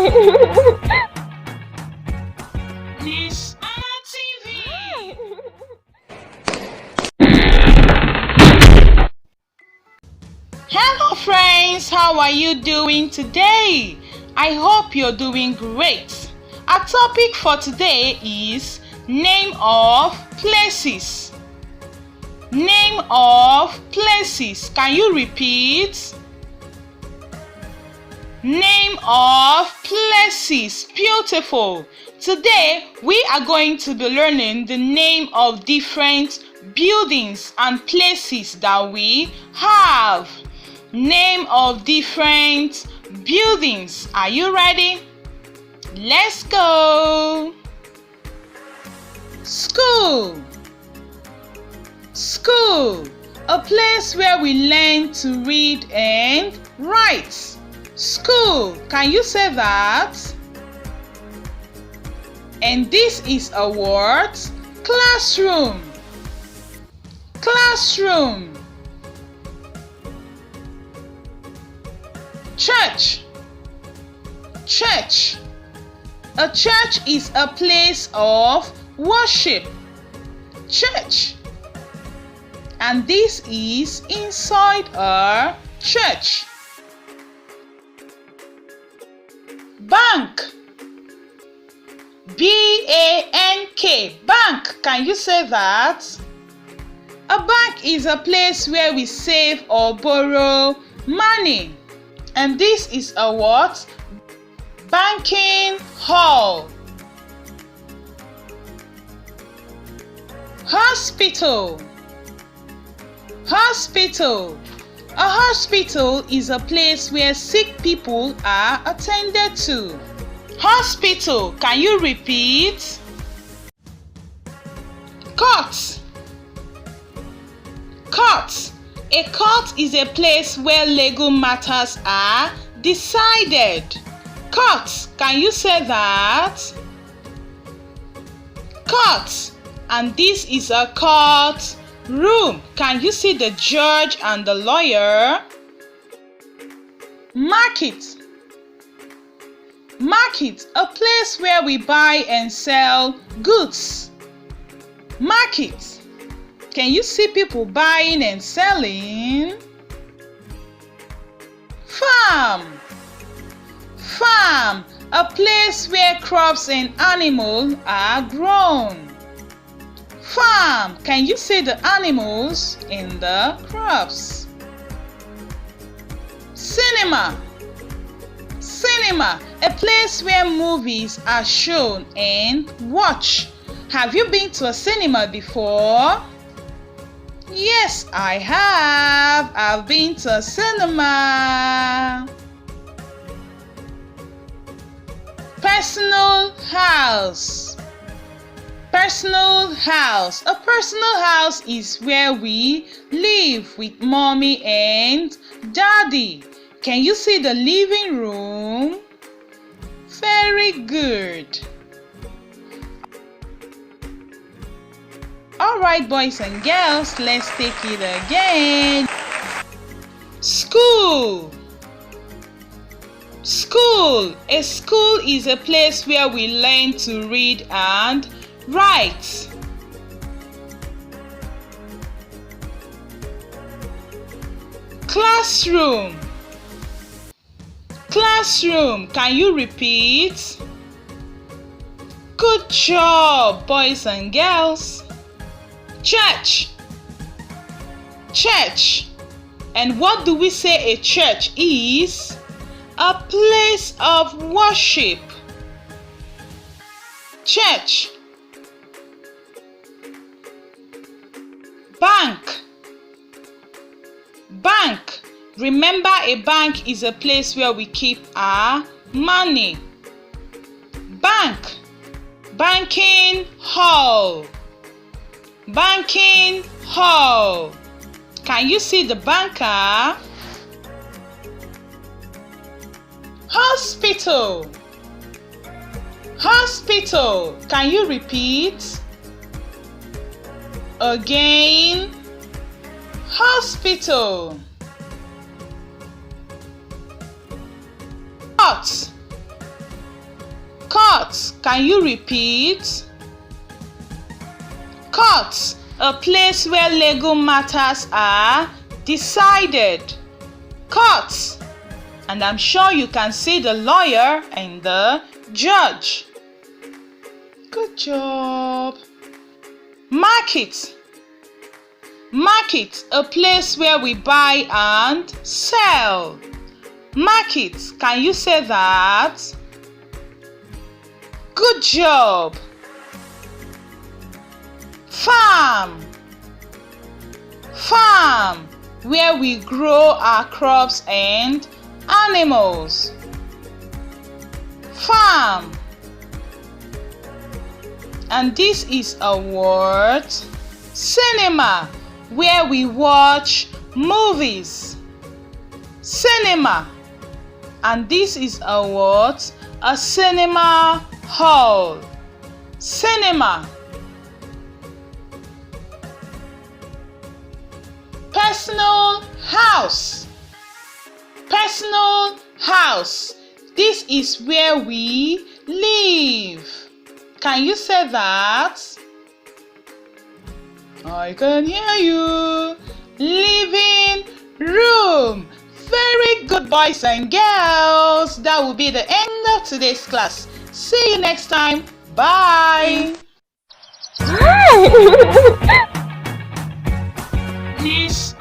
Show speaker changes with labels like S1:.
S1: Ness-ana TV. Hello friends, how are you doing today? I hope you're doing great. Our topic for today is name of places. Name of places. Can you repeat? Name of places. Beautiful. Today we are going to be learning the name of different buildings and places that we have. Name of different buildings. Are you ready? Let's go. School. School, a place where we learn to read and write. School, can you say that? And this is a word. Classroom. Classroom. Church. Church. A church is a place of worship. Church. And this is inside a church. Bank. B-A-N-K. Bank. Can you say that? A bank is a place where we save or borrow money. And this is a what? Banking hall. Hospital. Hospital. A hospital is a place where sick people are attended to. Hospital. Can you repeat? Court. Court. A court is a place where legal matters are decided. Court. Can you say that? Court. And this is a court room. Can you see the judge and the lawyer? Market. Market, a place where we buy and sell goods. Market. Can you see people buying and selling? Farm. Farm, a place where crops and animals are grown. Farm, can you see the animals in the crops? Cinema. Cinema, a place where movies are shown and watched. Have you been to a cinema before? Yes, I have. I've been to a cinema. Personal house. Personal house. A personal house is where we live with mommy and daddy. Can you see the living room? Very good. Alright, boys and girls, let's take it again. School. School. A school is a place where we learn to read and write. Classroom. Classroom. Can you repeat? Good job, boys and girls. Church. Church. And what do we say a church is? A place of worship. Church. Bank. Bank. Remember, a bank is a place where we keep our money. Bank. Banking hall. Banking hall. Can you see the banker? Hospital. Hospital. Can you repeat? Again. Hospital. Court. Court, can you repeat? Court, a place where legal matters are decided. Court, and I'm sure you can see the lawyer and the judge. Good job. Market. Market, a place where we buy and sell. Market, can you say that? Good job. Farm. Farm, where we grow our crops and animals. Farm. And this is a word. Cinema, where we watch movies. Cinema. And this is a word. A cinema hall. Cinema. Personal house. Personal house. This is where we live. Can you say that? I can hear you. Living room. Very good, boys and girls. That will be the end of today's class. See you next time. Bye. Please